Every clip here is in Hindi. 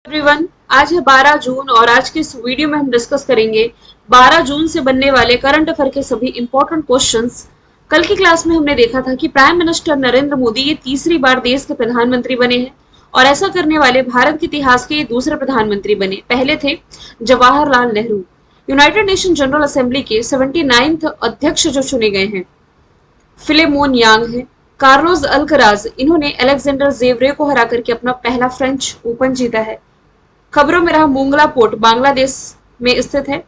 एवरीवन, आज है 12 जून और आज के इस वीडियो में हम डिस्कस करेंगे 12 जून से बनने वाले करंट अफेयर के सभी इंपॉर्टेंट क्वेश्चंस। कल की क्लास में हमने देखा था कि प्राइम मिनिस्टर नरेंद्र मोदी ये तीसरी बार देश के प्रधानमंत्री बने हैं और ऐसा करने वाले भारत के इतिहास के ये दूसरे प्रधानमंत्री बने। पहले थे Jawaharlal Nehru. United nation general assembly के 79th अध्यक्ष जो चुने गए हैं फिलेमोन यांग है। कार्लोस अल्कराज, इन्होंने अलेक्जेंडर जेवरे को हरा करके अपना पहला फ्रेंच ओपन जीता है। खबरों में रहा मोंगला पोर्ट बांग्लादेश में स्थित है।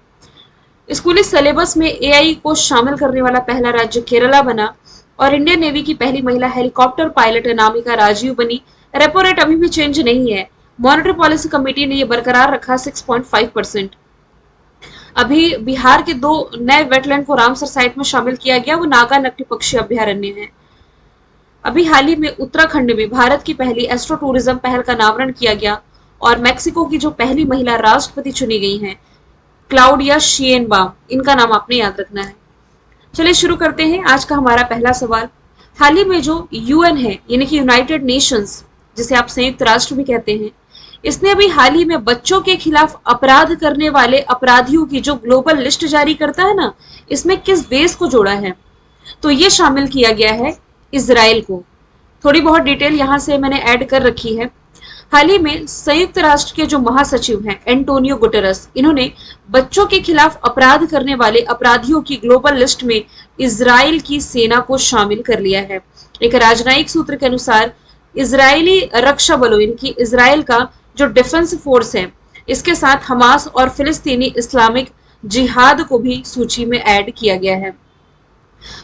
स्कूली सिलेबस में एआई को शामिल करने वाला पहला राज्य केरला बना और इंडियन नेवी की पहली महिला हेलीकॉप्टर पायलट अनामिका राजीव बनी। रेपो रेट अभी भी चेंज नहीं है। मॉनेटरी पॉलिसी कमेटी ने यह बरकरार रखा 6.5%। अभी बिहार के 2 नए वेटलैंड को रामसर साइट में शामिल किया गया, वो नागा नकटी पक्षी अभ्यारण्य है। अभी हाल ही में उत्तराखंड में भारत की पहली एस्ट्रो टूरिज्म पहल का नामकरण किया गया और मेक्सिको की जो पहली महिला राष्ट्रपति चुनी गई हैं क्लाउडिया शिएनबाम, इनका नाम आपने याद रखना है। चलिए शुरू करते हैं आज का हमारा पहला सवाल। हाल ही में जो यूएन है यानी कि यूनाइटेड नेशंस, जिसे आप संयुक्त राष्ट्र भी कहते हैं, इसने अभी हाल ही में बच्चों के खिलाफ अपराध करने वाले अपराधियों की जो ग्लोबल लिस्ट जारी करता है ना, इसमें किस देश को जोड़ा है? तो ये शामिल किया गया है इजराइल को। थोड़ी बहुत डिटेल यहां से मैंने ऐड कर रखी है। हाल ही में संयुक्त राष्ट्र के जो महासचिव हैं एंटोनियो गुटेरस, इन्होंने बच्चों के खिलाफ अपराध करने वाले अपराधियों की ग्लोबल लिस्ट में इजराइल की सेना को शामिल कर लिया है। एक राजनयिक सूत्र के अनुसार इजरायली रक्षा बलों यानी कि इजराइल का जो डिफेंस फोर्स है, इसके साथ हमास और फिलिस्तीनी इस्लामिक जिहाद को भी सूची में ऐड किया गया है।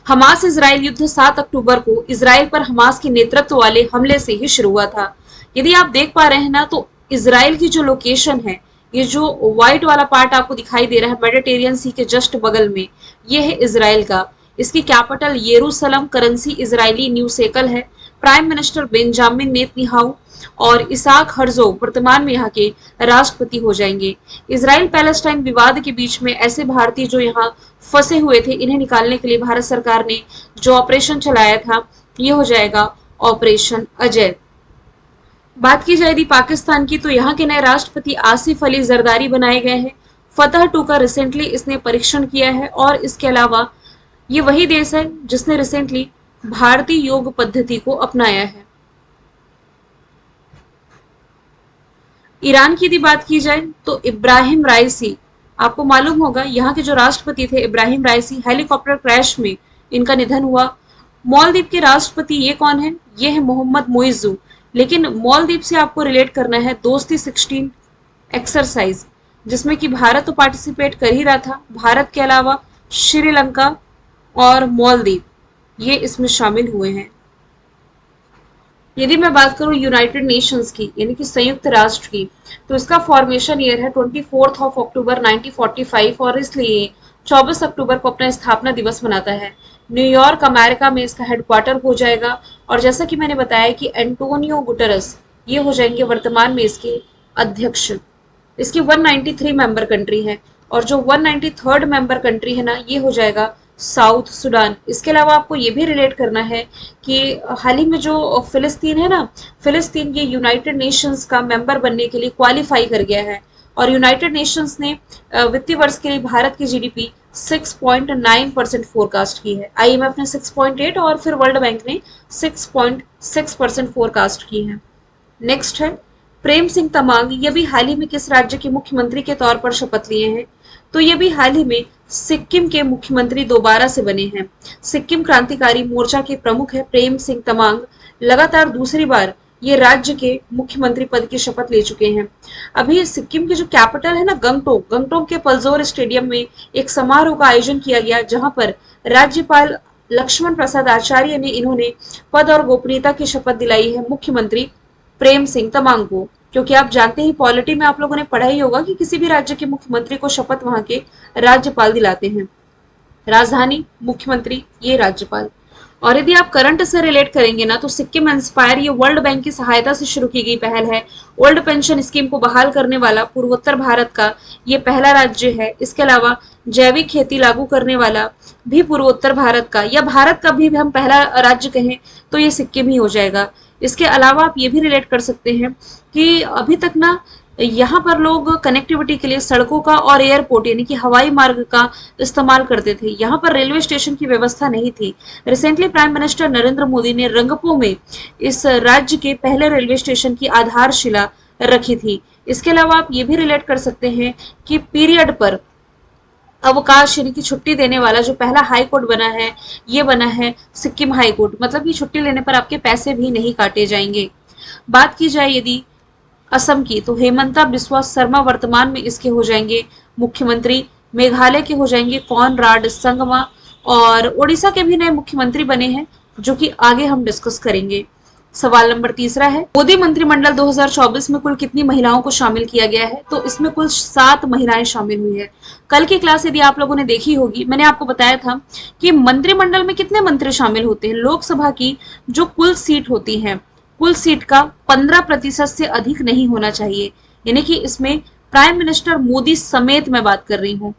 हमास इजराइल युद्ध 7 अक्टूबर को इजराइल पर हमास के नेतृत्व वाले हमले से ही शुरू हुआ था। यदि आप देख पा रहे हैं ना, तो इजराइल की जो लोकेशन है, ये जो व्हाइट वाला पार्ट आपको दिखाई दे रहा है मेडिटेरियन सी के जस्ट बगल में, ये है इजराइल का। इसकी कैपिटल यरूशलेम, करेंसी इजरायली न्यू शेकल है। प्राइम मिनिस्टर बेंजामिन नेतन्याहू और इसाक हर्जोग वर्तमान में यहाँ के राष्ट्रपति हो जाएंगे। इजराइल पैलेस्टाइन विवाद के बीच में ऐसे भारतीय जो यहाँ फंसे हुए थे, इन्हें निकालने के लिए भारत सरकार ने जो ऑपरेशन चलाया था, ये हो जाएगा ऑपरेशन अजय। बात की जाए यदि पाकिस्तान की, तो यहाँ के नए राष्ट्रपति आसिफ अली जरदारी बनाए गए हैं। फतह 2 का रिसेंटली इसने परीक्षण किया है और इसके अलावा ये वही देश है जिसने रिसेंटली भारतीय योग पद्धति को अपनाया है। ईरान की यदि बात की जाए तो इब्राहिम राइसी, आपको मालूम होगा यहाँ के जो राष्ट्रपति थे इब्राहिम राइसी, हेलीकॉप्टर क्रैश में इनका निधन हुआ। मालदीव के राष्ट्रपति ये कौन है? ये है मोहम्मद मोइजू। लेकिन मालदीव से आपको रिलेट करना है दोस्ती 16 एक्सरसाइज, जिसमें कि भारत तो पार्टिसिपेट कर ही रहा था। भारत के अलावा श्रीलंका और मालदीव ये इसमें शामिल हुए हैं। यदि मैं बात करूं यूनाइटेड नेशंस की यानी कि संयुक्त राष्ट्र की, तो इसका फॉर्मेशन ईयर है 24 अक्टूबर 1945 और इसलिए 24 अक्टूबर को अपना स्थापना दिवस मनाता है। न्यूयॉर्क अमेरिका में इसका हेडक्वार्टर हो जाएगा और जैसा कि मैंने बताया कि एंटोनियो गुटेरस ये हो जाएंगे वर्तमान में इसके अध्यक्ष। इसकी 193 मेंबर कंट्री है और जो 193rd मेंबर कंट्री है ना, ये हो जाएगा साउथ सुडान। इसके अलावा आपको ये भी रिलेट करना है कि हाल ही में जो फिलिस्तीन है ना, फिलिस्तीन ये यूनाइटेड नेशंस का मेंबर बनने के लिए क्वालिफाई कर गया है और यूनाइटेड नेशंस ने वित्तीय वर्ष के लिए भारत की जीडीपी 6.9% फोरकास्ट की है। आईएमएफ ने 6.8 और फिर वर्ल्ड बैंक ने 6.6% फोरकास्ट की है। नेक्स्ट है प्रेम सिंह तमांग। ये भी हाल ही में किस राज्य के मुख्यमंत्री के तौर पर शपथ लिए हैं? तो ये भी हाल ही में सिक्किम के मुख्यमंत्री दोबारा से बने हैं। सिक्किम क्रांतिकारी मोर्चा के प्रमुख है प्रेम सिंह तमांग। लगातार दूसरी बार ये राज्य के मुख्यमंत्री पद की शपथ ले चुके हैं। अभी सिक्किम की जो कैपिटल है ना गंगटोक के पल्जोर स्टेडियम में एक समारोह का आयोजन किया गया, जहां पर राज्यपाल लक्ष्मण प्रसाद आचार्य ने इन्होंने पद और गोपनीयता की शपथ दिलाई है मुख्यमंत्री प्रेम सिंह तमांग को। क्योंकि आप जानते ही पॉलिटी में आप लोगों ने पढ़ा ही होगा कि किसी भी राज्य के मुख्यमंत्री को शपथ वहां के राज्यपाल दिलाते हैं। राजधानी मुख्यमंत्री ये राज्यपाल। और यदि आप करंट से रिलेट करेंगे ना, तो सिक्किम इंस्पायर ये वर्ल्ड बैंक की सहायता से शुरू की गई पहल है। ओल्ड पेंशन स्कीम को बहाल करने वाला पूर्वोत्तर भारत का ये पहला राज्य है। इसके अलावा जैविक खेती लागू करने वाला भी पूर्वोत्तर भारत का, या भारत का भी हम पहला राज्य कहें तो ये सिक्किम ही हो जाएगा। इसके अलावा आप ये भी रिलेट कर सकते हैं कि अभी तक ना यहाँ पर लोग कनेक्टिविटी के लिए सड़कों का और एयरपोर्ट यानी कि हवाई मार्ग का इस्तेमाल करते थे। यहाँ पर रेलवे स्टेशन की व्यवस्था नहीं थी। Recently prime minister Narendra Modi ने रंगपो में इस राज्य के पहले रेलवे स्टेशन की आधारशिला रखी थी। इसके अलावा आप ये भी रिलेट कर सकते हैं कि पीरियड पर अवकाश यानी कि छुट्टी देने वाला जो पहला हाई कोर्ट बना है, ये बना है सिक्किम हाई कोर्ट। मतलब कि छुट्टी लेने पर आपके पैसे भी नहीं काटे जाएंगे। बात की जाए यदि असम की, तो हेमंता बिस्वा शर्मा वर्तमान में इसके हो जाएंगे मुख्यमंत्री। मेघालय के हो जाएंगे कॉनराड संगमा, और ओडिशा के भी नए मुख्यमंत्री बने हैं जो कि आगे हम डिस्कस करेंगे। सवाल नंबर तीसरा है, मोदी मंत्रिमंडल 2024 में कुल कितनी महिलाओं को शामिल किया गया है? तो इसमें कुल 7 महिलाएं शामिल हुई है। कल की क्लास यदि आप लोगों ने देखी होगी, मैंने आपको बताया था कि मंत्रिमंडल में कितने मंत्री शामिल होते हैं। लोकसभा की जो कुल सीट होती है, कुल सीट का 15% से अधिक नहीं होना चाहिए। यानी कि इसमें प्राइम मिनिस्टर मोदी समेत मैं बात कर रही हूँ।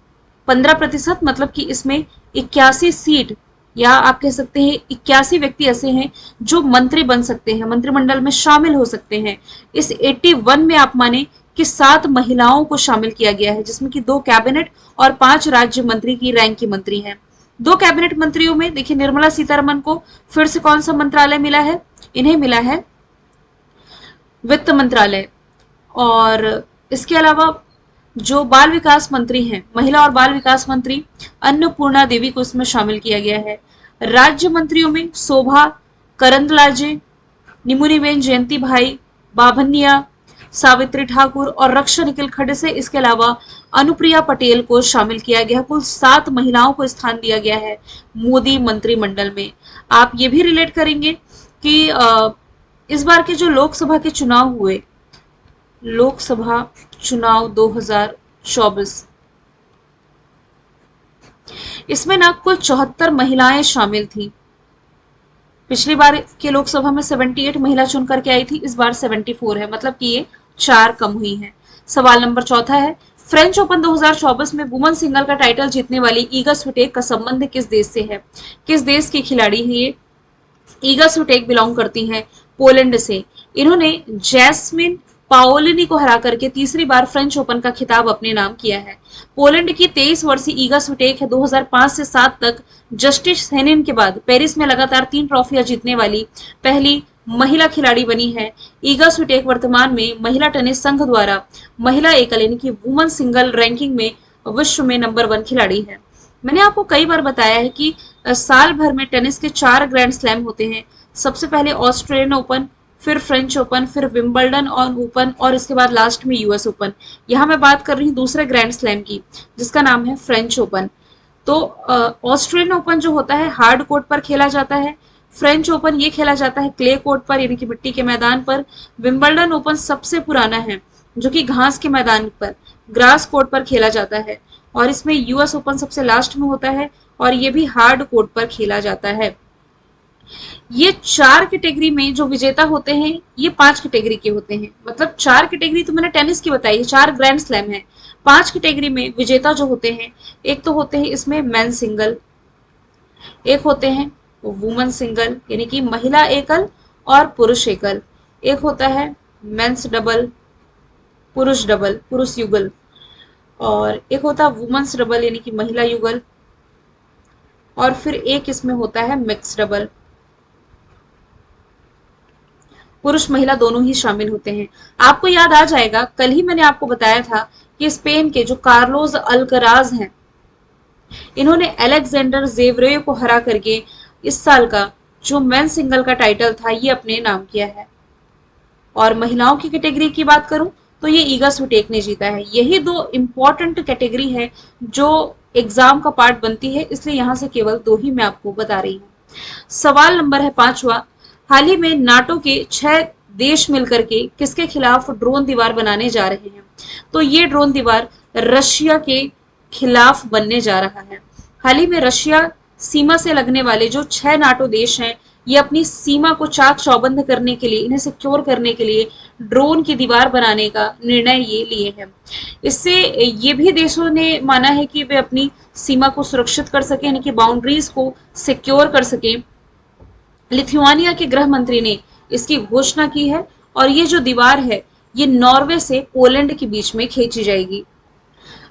15% मतलब कि इसमें 81 सीट, या आप कह सकते हैं 81 व्यक्ति ऐसे हैं जो मंत्री बन सकते हैं, मंत्रिमंडल में शामिल हो सकते हैं। इस 81 में आप माने कि 7 महिलाओं को शामिल किया गया है, जिसमें कि 2 कैबिनेट और 5 राज्य मंत्री की रैंक की मंत्री हैं। 2 कैबिनेट मंत्रियों में देखिए, निर्मला सीतारमन को फिर से कौन सा मंत्रालय मिला है? इन्हें मिला है वित्त मंत्रालय। और इसके अलावा जो बाल विकास मंत्री हैं, महिला और बाल विकास मंत्री अन्नपूर्णा देवी को इसमें शामिल किया गया है। राज्य मंत्रियों में शोभा करंदलाजे, निमुनीबेन जयंती भाई, बाभनिया, सावित्री ठाकुर और रक्षा निखिल खड़से, इसके अलावा अनुप्रिया पटेल को शामिल किया गया। कुल 7 महिलाओं को स्थान दिया गया है मोदी मंत्रिमंडल में। आप ये भी रिलेट करेंगे कि इस बार के जो लोकसभा के चुनाव हुए, लोकसभा चुनाव 2024, इसमें ना कुल 74 महिलाएं शामिल थी। पिछली बार के लोकसभा में 78 महिला चुन करके आई थी, इस बार 74 है, मतलब कि ये 4 कम हुई हैं। सवाल नंबर चौथा है, फ्रेंच ओपन 2024 में वुमेन सिंगल का टाइटल जीतने वाली ईगा स्विटेक का संबंध किस देश से है? किस देश की खिलाड़ी है ये? ईगा स्विटेक बिलोंग करती हैं पोलैंड से। इन्होंने जैस्मिन पाओलिनी को हरा करके तीसरी बार फ्रेंच ओपन का खिताब अपने नाम किया है। पोलैंड की 23 वर्षीय ईगा स्विटेक है 2005 से 7 तक जस्टिस हेनिन के बाद पेरिस में लगातार 3 ट्रॉफियां जीतने वाली पहली महिला खिलाड़ी बनी है। ईगा स्विटेक वर्तमान में महिला टेनिस संघ द्वारा महिला एकल यानी कि वुमेन सिंगल रैंकिंग में विश्व में नंबर 1 खिलाड़ी है। मैंने आपको कई बार बताया है कि साल भर में टेनिस के 4 ग्रैंड स्लैम होते हैं। सबसे पहले ऑस्ट्रेलियन ओपन, फिर फ्रेंच ओपन, फिर विंबलडन और ओपन, और इसके बाद लास्ट में यूएस ओपन। यहाँ मैं बात कर रही हूँ दूसरे ग्रैंड स्लैम की, जिसका नाम है फ्रेंच ओपन। तो ऑस्ट्रेलियन ओपन जो होता है हार्ड कोर्ट पर खेला जाता है। फ्रेंच ओपन ये खेला जाता है क्ले कोर्ट पर यानी कि मिट्टी के मैदान पर। विंबलडन ओपन सबसे पुराना है जो कि घास के मैदान पर ग्रास कोर्ट पर खेला जाता है, और इसमें यूएस ओपन सबसे लास्ट में होता है और ये भी हार्ड कोर्ट पर खेला जाता है। ये 4 कैटेगरी में जो विजेता होते हैं ये 5 कैटेगरी के होते हैं। मतलब 4 कैटेगरी तो मैंने टेनिस की बताई, 4 ग्रैंड स्लैम है। 5 कैटेगरी में विजेता जो होते हैं, एक तो होते हैं इसमें मेन सिंगल, एक होते हैं वुमेन सिंगल यानी कि महिला एकल और पुरुष एकल, एक होता है मेंस डबल, पुरुष डबल, पुरुष युगल, और एक होता है वुमेन्स डबल यानी कि महिला युगल, और फिर एक इसमें होता है मिक्स डबल। पुरुष महिला दोनों ही शामिल होते हैं। आपको याद आ जाएगा, कल ही मैंने आपको बताया था कि स्पेन के जो कार्लोस अल्कराज हैं, इन्होंने अलेक्जेंडर जेवरेव को हरा करके इस साल का जो मेन सिंगल का टाइटल था ये अपने नाम किया है। और महिलाओं की कैटेगरी की बात करूं तो ये ईगा स्विटेक ने जीता है। यही 2 इंपॉर्टेंट कैटेगरी है जो एग्जाम का पार्ट बनती है, इसलिए यहां से केवल 2 ही मैं आपको बता रही हूँ। सवाल नंबर है 5वां, हाल ही में नाटो के 6 देश मिलकर के किसके खिलाफ ड्रोन दीवार बनाने जा रहे हैं? तो ये ड्रोन दीवार रशिया के खिलाफ बनने जा रहा है। हाल ही में रशिया सीमा से लगने वाले जो 6 नाटो देश हैं, ये अपनी सीमा को चाक चौबंद करने के लिए, इन्हें सिक्योर करने के लिए ड्रोन की दीवार बनाने का निर्णय ये लिए हैं। इससे ये भी देशों ने माना है कि वे अपनी सीमा को सुरक्षित कर सके, यानी कि बाउंड्रीज को सिक्योर कर सके। लिथुआनिया के गृह मंत्री ने इसकी घोषणा की है, और ये जो दीवार है ये नॉर्वे से पोलैंड के बीच में खींची जाएगी।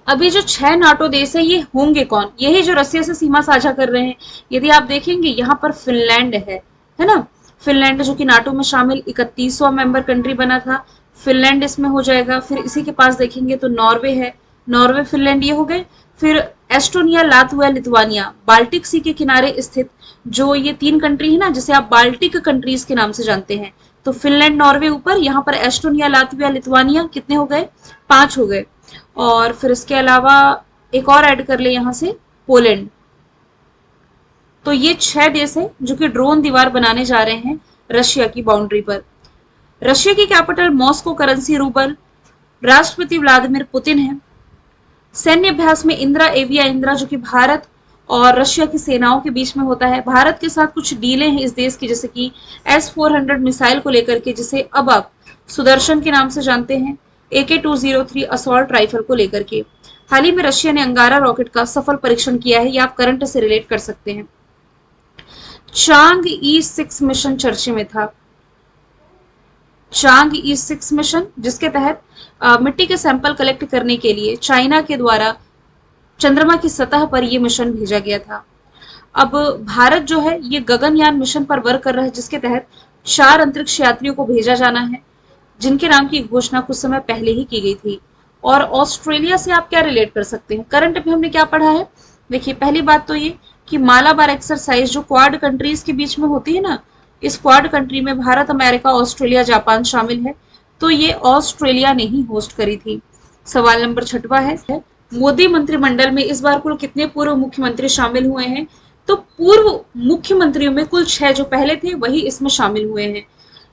अभी जो 6 नाटो देश है ये होंगे कौन? यही जो रसिया से सीमा साझा कर रहे हैं। यदि आप देखेंगे यहाँ पर फिनलैंड है ना? फिनलैंड जो कि नाटो में शामिल 31वां मेंबर कंट्री बना था, फिनलैंड इसमें हो जाएगा। फिर इसी के पास देखेंगे तो नॉर्वे है, नॉर्वे फिनलैंड ये हो गए। फिर एस्टोनिया, लातविया, लिथुआनिया, बाल्टिक सी के किनारे स्थित जो ये 3 कंट्री है ना, जिसे आप बाल्टिक कंट्रीज के नाम से जानते हैं। तो फिनलैंड, नॉर्वे ऊपर, यहाँ पर एस्टोनिया, लातविया, लिथुआनिया कितने हो गए? 5 हो गए। और फिर इसके अलावा एक और ऐड कर ले यहाँ से, पोलैंड। तो ये 6 देश है जो कि ड्रोन दीवार बनाने जा रहे हैं रशिया की बाउंड्री पर। रशिया की कैपिटल मॉस्को, करेंसी रूबल, राष्ट्रपति व्लादिमीर पुतिन है। सैन्य अभ्यास में इंदिरा, एविया इंदिरा, जो कि भारत और रशिया की सेनाओं के बीच में होता है। भारत के साथ कुछ डीलें हैं इस देश की, जैसे कि S-400 मिसाइल को लेकर के, जिसे अब आप सुदर्शन के नाम से जानते हैं, AK-203 असॉल्ट राइफल को लेकर के। हाल ही में रशिया ने अंगारा रॉकेट का सफल परीक्षण किया है, ये आप करंट से रिलेट कर सकते हैं। चांग-E 6 मिशन चर्चे में था। चांग-E 6 मिशन, जिसके तहत मिट्टी के सैंपल कलेक्ट करने के लिए चाइना के द्वारा चंद्रमा की सतह पर यह मिशन भेजा गया था। अब भारत जो है ये गगनयान मिशन पर वर्क कर रहा है, जिसके तहत 4 अंतरिक्ष यात्रियों को भेजा जाना है, जिनके नाम की घोषणा कुछ समय पहले ही की गई थी। और ऑस्ट्रेलिया से आप क्या रिलेट कर सकते हैं? करंट में हमने क्या पढ़ा है? देखिए, पहली बात तो ये कि मालाबार एक्सरसाइज जो क्वाड कंट्रीज के बीच में होती है ना, इस क्वाड कंट्री में भारत, अमेरिका, ऑस्ट्रेलिया, जापान शामिल है। तो ये ऑस्ट्रेलिया ने ही होस्ट करी थी। सवाल नंबर 6वां है, मोदी मंत्रिमंडल में इस बार कुल कितने पूर्व मुख्यमंत्री शामिल हुए हैं? तो पूर्व मुख्यमंत्रियों में कुल 6 जो पहले थे वही इसमें शामिल हुए हैं।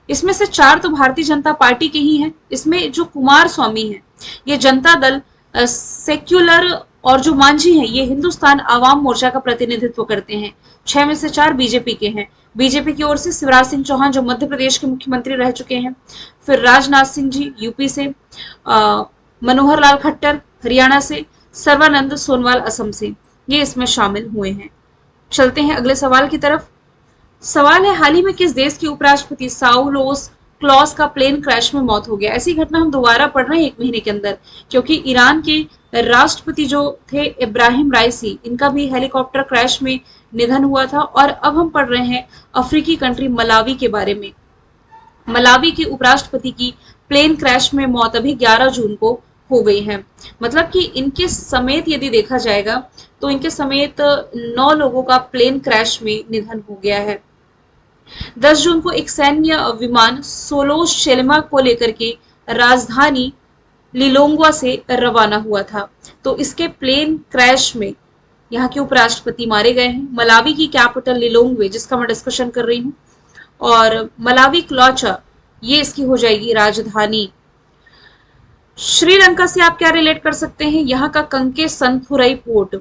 इसमें से 4 तो भारतीय जनता पार्टी के ही हैं। इसमें जो कुमार स्वामी है ये जनता दल, सेक्युलर, और जो मांझी हैं ये हिंदुस्तान आवाम मोर्चा का प्रतिनिधित्व करते हैं। 6 में से 4 बीजेपी के हैं। बीजेपी की ओर से शिवराज सिंह चौहान जो मध्य प्रदेश के मुख्यमंत्री रह चुके हैं, फिर राजनाथ सिंह जी यूपी से, मनोहर लाल खट्टर हरियाणा से, सर्बानंद सोनोवाल असम से, ये इसमें शामिल हुए हैं। चलते हैं अगले सवाल की तरफ। सवाल है, हाल ही में किस देश के उपराष्ट्रपति साउलोस क्लॉस का प्लेन क्रैश में मौत हो गया? ऐसी घटना हम दोबारा पढ़ रहे हैं 1 महीने के अंदर, क्योंकि ईरान के राष्ट्रपति जो थे इब्राहिम राइसी, इनका भी हेलीकॉप्टर क्रैश में निधन हुआ था। और अब हम पढ़ रहे हैं अफ्रीकी कंट्री मलावी के बारे में। मलावी के उपराष्ट्रपति की प्लेन क्रैश में मौत अभी 11 जून को हो गई है। मतलब कि इनके समेत यदि देखा जाएगा तो इनके समेत 9 लोगों का प्लेन क्रैश में निधन हो गया है। 10 जून को एक सैन्य विमान सोलो शेल्मा को लेकर के राजधानी लिलोंगवा से रवाना हुआ था। तो इसके प्लेन क्रैश में यहाँ के उपराष्ट्रपति मारे गए हैं। मलावी की कैपिटल लिलोंगवे, जिसका मैं डिस्कशन कर रही हूँ, और मलावी क्लॉचा ये इसकी हो जाएगी राजधानी। श्रीलंका से आप क्या रिलेट कर सकते हैं? यहाँ का कंके संथुरई पोर्ट।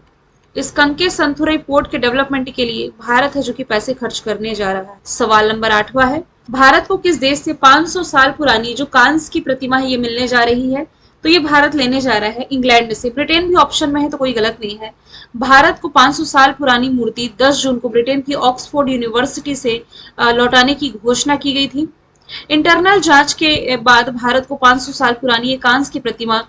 इस कंके संथुरई पोर्ट के डेवलपमेंट के लिए भारत है जो कि पैसे खर्च करने जा रहा है। सवाल नंबर 8वां है, भारत को किस देश से 500 साल पुरानी जो कांस्य की प्रतिमा है ये मिलने जा रही है? तो ये भारत लेने जा रहा है इंग्लैंड से। ब्रिटेन भी ऑप्शन में है तो कोई गलत नहीं है। भारत को 500 साल पुरानी मूर्ति 10 जून को ब्रिटेन की ऑक्सफोर्ड यूनिवर्सिटी से लौटाने की घोषणा की गई थी। इंटरनल जांच के बाद भारत को 500 साल पुरानी ये कांस्य की प्रतिमा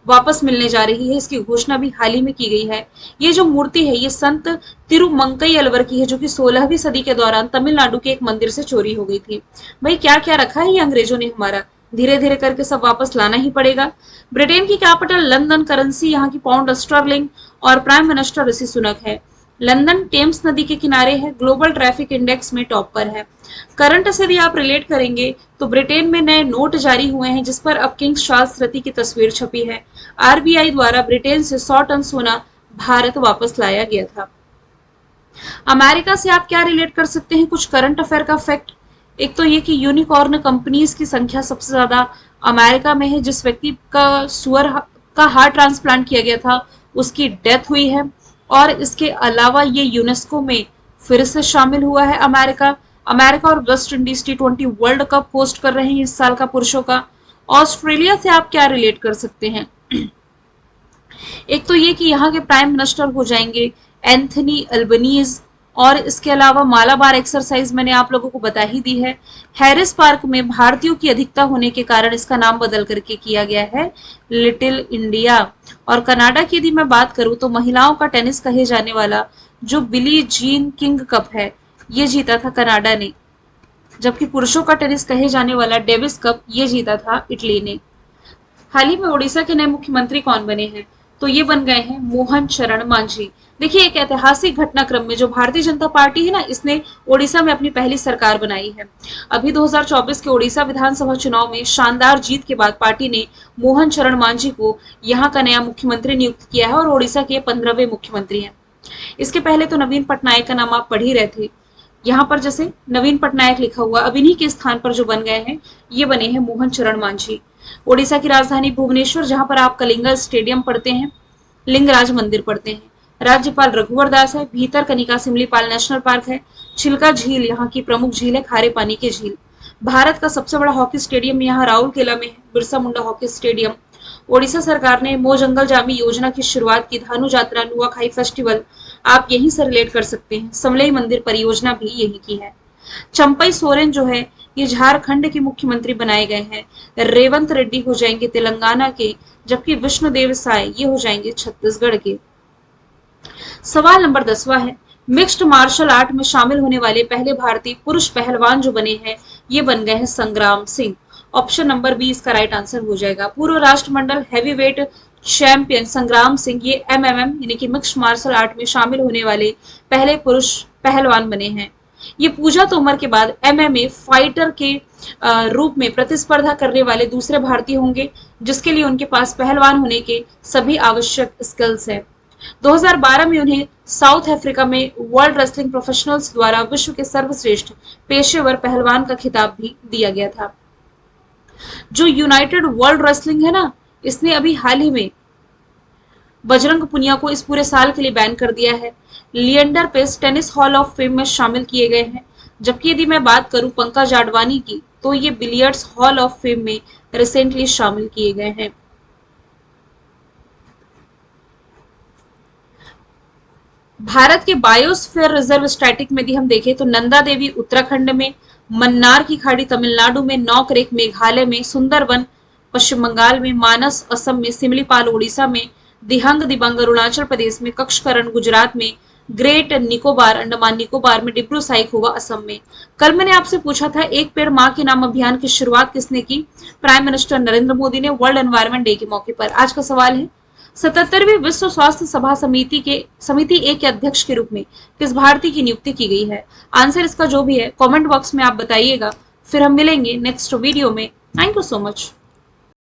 वापस मिलने जा रही है। इसकी घोषणा भी हाल ही में की गई है। ये जो मूर्ति है ये संत तिरुमंकई अलवर की है, जो कि 16वीं सदी के दौरान तमिलनाडु के एक मंदिर से चोरी हो गई थी। भाई क्या क्या रखा है ये अंग्रेजों ने हमारा, धीरे धीरे करके सब वापस लाना ही पड़ेगा। ब्रिटेन की कैपिटल लंदन, करेंसी यहाँ की पाउंड स्टर्लिंग, और प्राइम मिनिस्टर ऋषि सुनक है। लंदन टेम्स नदी के किनारे है, ग्लोबल ट्रैफिक इंडेक्स में टॉप पर है। करंट से यदि आप रिलेट करेंगे तो ब्रिटेन में नए नोट जारी हुए हैं जिस पर अब किंग चार्ल्स तृतीय की तस्वीर छपी है। आरबीआई द्वारा ब्रिटेन से 100 टन सोना भारत वापस लाया गया था। अमेरिका से आप क्या रिलेट कर सकते हैं? कुछ करंट अफेयर का फैक्ट। एक तो ये कि यूनिकॉर्न कंपनीज की संख्या सबसे ज्यादा अमेरिका में है। जिस व्यक्ति का सुअर का हार्ट ट्रांसप्लांट किया गया था उसकी डेथ हुई है। और इसके अलावा ये यूनेस्को में फिर से शामिल हुआ है अमेरिका। अमेरिका और West Indies T20 world cup host कर रहे हैं इस साल का पुरुषों का। ऑस्ट्रेलिया से आप क्या रिलेट कर सकते हैं? एक तो ये कि यहाँ के प्राइम मिनिस्टर हो जाएंगे एंथनी अल्बनीज, और इसके अलावा मालाबार एक्सरसाइज मैंने आप लोगों को बता ही दी है। हैरिस पार्क में भारतीयों की अधिकता होने के कारण इसका नाम बदल करके किया गया है लिटिल इंडिया। और कनाडा की यदि मैं बात करूं तो महिलाओं का टेनिस कहे जाने वाला जो बिली जीन किंग कप है, ये जीता था कनाडा ने, जबकि पुरुषों का टेनिस कहे जाने वाला डेविस कप ये जीता था इटली ने। हाल ही में ओडिशा के नए मुख्यमंत्री कौन बने हैं? तो ये बन गए हैं मोहन चरण मांझी। देखिए, एक ऐतिहासिक घटनाक्रम में जो भारतीय जनता पार्टी है ना, इसने ओडिशा में अपनी पहली सरकार बनाई है। अभी 2024 के ओडिशा विधानसभा चुनाव में शानदार जीत के बाद पार्टी ने मोहन चरण मांझी को यहाँ का नया मुख्यमंत्री नियुक्त किया है और ओडिशा के 15वें मुख्यमंत्री हैं। इसके पहले तो नवीन पटनायक का नाम आप पढ़ ही रहे थे। यहाँ पर जैसे नवीन पटनायक लिखा हुआ, अब इन्हीं के स्थान पर जो बन गए हैं ये बने हैं मोहन चरण मांझी। ओडिशा की राजधानी भुवनेश्वर, जहां पर आप कलिंगा स्टेडियम पढ़ते हैं, लिंगराज मंदिर पढ़ते हैं। राज्यपाल रघुवर दास है। भीतर कनिका सिमलीपाल नेशनल पार्क है। चिल्का झील यहाँ की प्रमुख झील है, खारे पानी की झील। भारत का सबसे बड़ा हॉकी स्टेडियम यहाँ राउरकेला में है, बिरसा मुंडा हॉकी स्टेडियम। ओडिशा सरकार ने मो जंगल जामी योजना की शुरुआत की। धानु यात्रा, नुआखाई फेस्टिवल आप यहीं से रिलेट कर सकते हैं। समलई मंदिर परियोजना भी यही की है। चंपई सोरेन जो है ये झारखंड के मुख्यमंत्री बनाए गए हैं। रेवंत रेड्डी हो जाएंगे तेलंगाना के, जबकि विष्णुदेव साय ये हो जाएंगे छत्तीसगढ़ के। सवाल नंबर 10वां है, मिक्स्ड मार्शल आर्ट में शामिल होने वाले पहले भारतीय पुरुष पहलवान जो बने हैं ये बन गए हैं संग्राम सिंह। ऑप्शन नंबर बी इसका राइट आंसर हो जाएगा। पूर्व राष्ट्रमंडल हैवीवेट चैंपियन संग्राम सिंह ये एमएमएम यानी कि मिक्स्ड मार्शल आर्ट में शामिल होने वाले पहले पुरुष पहलवान बने हैं। ये पूजा तोमर के बाद एमएमए फाइटर के रूप में प्रतिस्पर्धा करने वाले दूसरे भारतीय होंगे, जिसके लिए उनके पास पहलवान होने के सभी आवश्यक स्किल्स हैं। 2012 में उन्हें साउथ अफ्रीका में वर्ल्ड रेसलिंग प्रोफेशनल्स द्वारा विश्व के सर्वश्रेष्ठ पेशेवर पहलवान का खिताब भी दिया गया था। जो यूनाइटेड वर्ल्ड रेसलिंग है ना, इसने अभी हाल ही में बजरंग पुनिया को इस पूरे साल के लिए बैन कर दिया है। Leander Paes tennis hall of fame में शामिल किए गए हैं, जबकि यदि मैं बात करूं पंकज आडवाणी की तो ये बिलियर्ड्स हॉल ऑफ फेम में रिसेंटली शामिल किए गए हैं। भारत के बायोस्फीयर रिजर्व स्टैटिक में यदि हम देखें तो नंदा देवी उत्तराखंड में, मन्नार की खाड़ी तमिलनाडु में, नौकरेक मेघालय में, सुंदरवन पश्चिम बंगाल में, मानस असम में, सिमलीपाल ओडिशा में, दिहंग दिबांग अरुणाचल प्रदेश में, कक्षकरण गुजरात में, ग्रेट निकोबार अंडमान निकोबार में, डिब्रू साइखोवा असम में। कल मैंने आपसे पूछा था एक पेड़ माँ के नाम अभियान की शुरुआत किसने की? प्राइम मिनिस्टर नरेंद्र मोदी ने वर्ल्ड एनवायरनमेंट डे के मौके पर। आज का सवाल है 77वीं विश्व स्वास्थ्य सभा समिति ए के अध्यक्ष के रूप में किस भारतीय की नियुक्ति की गई है? आंसर इसका जो भी है कमेंट बॉक्स में आप बताइएगा। फिर हम मिलेंगे नेक्स्ट वीडियो में। Thank you so much.